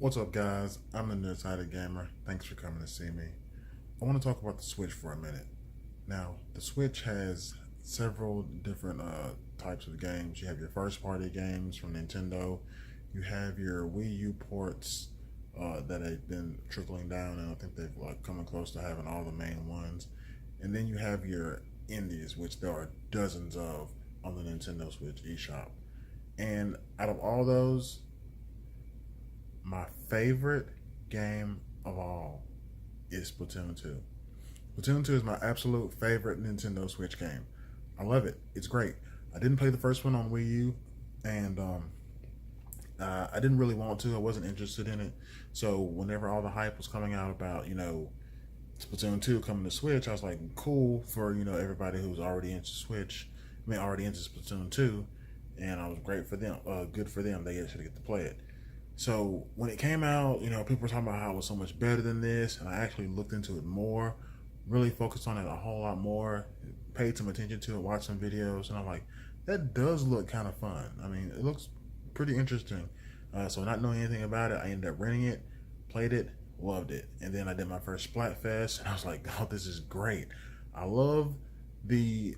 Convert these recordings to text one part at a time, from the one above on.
What's up, guys? I'm the Nearsighted gamer. Thanks for coming to see me. I want to talk about the Switch for a minute. Now, the Switch has several different types of games. You have your first-party games from Nintendo. You have your Wii U ports that have been trickling down, and I think they've coming close to having all the main ones. And then you have your indies, which there are dozens of on the Nintendo Switch eShop. And out of all those, my favorite game of all is Splatoon 2. Splatoon 2 is my absolute favorite Nintendo Switch game. I love it. It's great. I didn't play the first one on Wii U, and I didn't really want to. I wasn't interested in it. So whenever all the hype was coming out about, Splatoon 2 coming to Switch, I was like, cool for, everybody who's already into Switch. I mean, already into Splatoon 2. And I was great for them. Good for them. They actually get to play it. So when it came out, people were talking about how it was so much better than this, and I actually looked into it more, really focused on it a whole lot more, paid some attention to it, watched some videos, and I'm like, that does look kind of fun. I mean, it looks pretty interesting. So not knowing anything about it, I ended up renting it, played it, loved it, and then I did my first Splatfest, and I was like, oh, this is great. I love the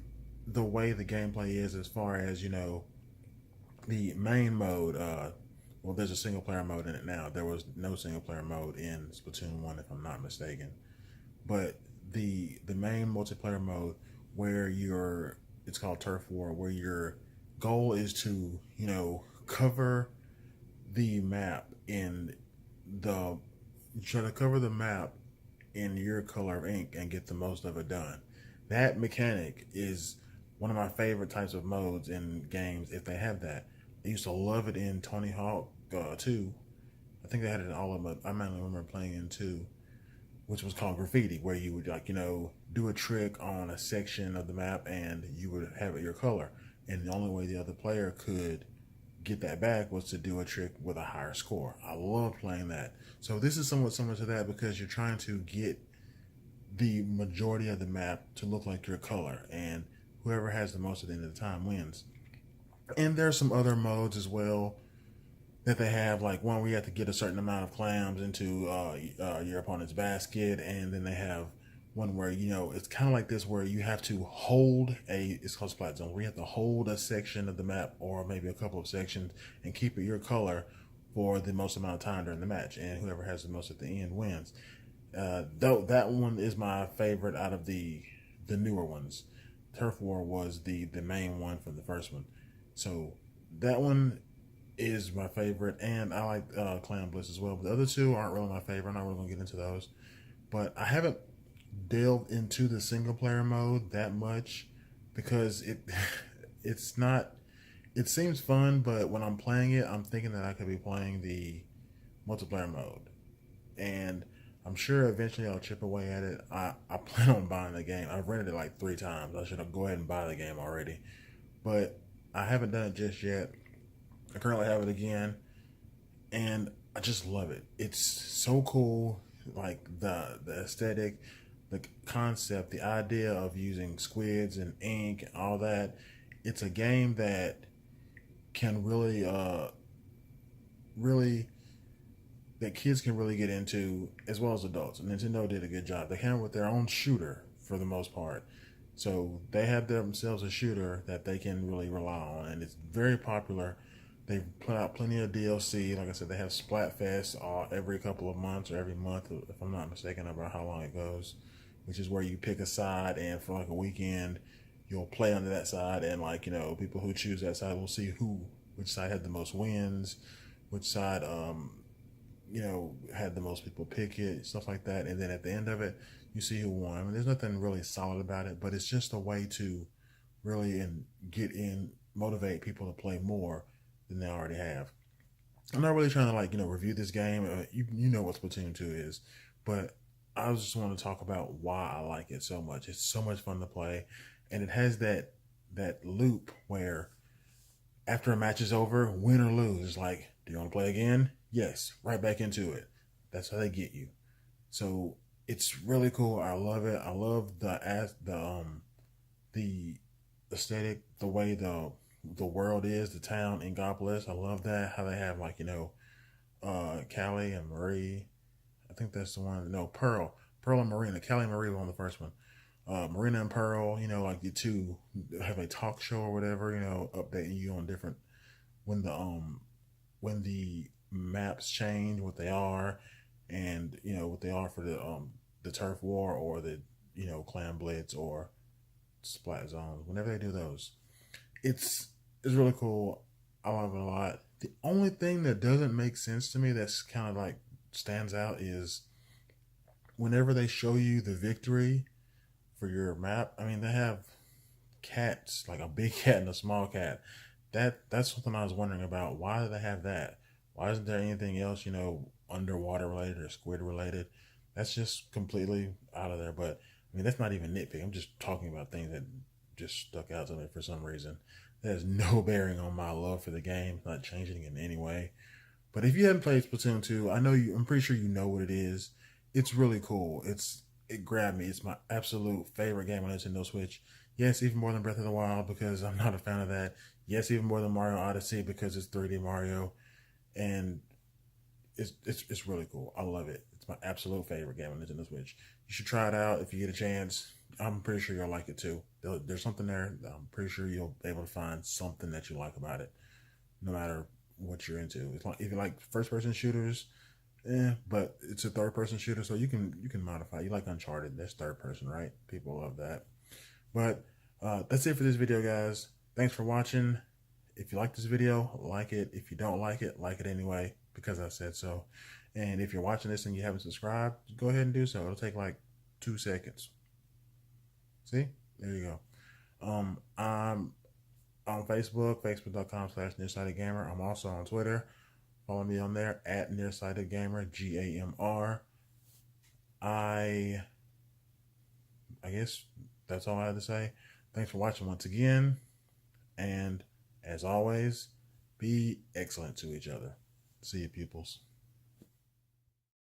the way the gameplay is as far as the main mode. Well, there's a single player mode in it now. There was no single player mode in Splatoon 1, if I'm not mistaken. But the main multiplayer mode where it's called Turf War, where your goal is to, cover the map in the try to cover the map in your color of ink and get the most of it done. That mechanic is one of my favorite types of modes in games if they have that. I used to love it in Tony Hawk 2. I think they had it in all of them. I mainly remember playing in 2, which was called graffiti, where you would do a trick on a section of the map and you would have it your color. And the only way the other player could get that back was to do a trick with a higher score. I love playing that. So this is somewhat similar to that because you're trying to get the majority of the map to look like your color, and whoever has the most at the end of the time wins. And there's some other modes as well that they have, like one where you have to get a certain amount of clams into your opponent's basket, and then they have one where it's kind of like this where you have to hold it's called splat zone, where you have to hold a section of the map or maybe a couple of sections and keep it your color for the most amount of time during the match, and whoever has the most at the end wins. Though that one is my favorite out of the newer ones. Turf War was the main one from the first one, so that one is my favorite, and I like Clan Bliss as well. But the other two aren't really my favorite. I'm not really gonna get into those. But I haven't delved into the single player mode that much because it's not. It seems fun, but when I'm playing it, I'm thinking that I could be playing the multiplayer mode, and I'm sure eventually I'll chip away at it. I plan on buying the game. I've rented it like 3 times. I should go ahead and buy the game already, but I haven't done it just yet. I currently have it again, and I just love it. It's so cool, like the aesthetic, the concept, the idea of using squids and ink and all that. It's a game that can really that kids can really get into as well as adults. And Nintendo did a good job. They came up with their own shooter for the most part. So they have themselves a shooter that they can really rely on, and it's very popular. They put out plenty of DLC. Like I said, they have Splatfest every couple of months or every month, if I'm not mistaken, about how long it goes, which is where you pick a side, and for like a weekend, you'll play under that side, and people who choose that side will see which side had the most wins, which side had the most people pick it, stuff like that. And then at the end of it, you see who won. I mean, there's nothing really solid about it, but it's just a way to really motivate people to play more than they already have. I'm not really trying to review this game. You know what Splatoon 2 is, but I just want to talk about why I like it so much. It's so much fun to play, and it has that loop where after a match is over, win or lose, it's like, do you want to play again? Yes, right back into it. That's how they get you. So it's really cool. I love it. I love the aesthetic, the way the world is, the town in Gopolis. I love that how they have Callie and Marie. I think that's the one. No, Pearl and Marina. Callie and Marie were on the first one. Marina and Pearl, like the two have a talk show or whatever, updating you on different when the maps change, what they are, and what they are for the turf war or the clan blitz or splat zones. Whenever they do those, it's it's really cool. I love it a lot. The only thing that doesn't make sense to me that's kind of like stands out is whenever they show you the victory for your map. I mean, they have cats, like a big cat and a small cat. That's something I was wondering about. Why do they have that? Why isn't there anything else, underwater related or squid related? That's just completely out of there. But I mean, that's not even nitpick. I'm just talking about things that just stuck out to me for some reason. That has no bearing on my love for the game. It's not changing in any way. But if you haven't played Splatoon 2, I know you. I'm pretty sure you know what it is. It's really cool. It grabbed me. It's my absolute favorite game on Nintendo Switch. Yes, even more than Breath of the Wild because I'm not a fan of that. Yes, even more than Mario Odyssey because it's 3D Mario, and it's really cool. I love it. It's my absolute favorite game on Nintendo Switch. You should try it out if you get a chance. I'm pretty sure you'll like it too. There's something there. I'm pretty sure you'll be able to find something that you like about it, no matter what you're into. It's like if you like first person shooters, but it's a third person shooter, so you can modify. You like Uncharted? That's third person, right? People love that. But that's it for this video, guys. Thanks for watching. If you like this video, like it. If you don't like it anyway because I said so. And if you're watching this and you haven't subscribed, go ahead and do so. It'll take like 2 seconds. See? There you go. I'm on Facebook, facebook.com/nearsightedgamer. I'm also on Twitter. Follow me on there at Nearsightedgamer, GAMR. I guess that's all I have to say. Thanks for watching once again. And as always, be excellent to each other. See you, pupils.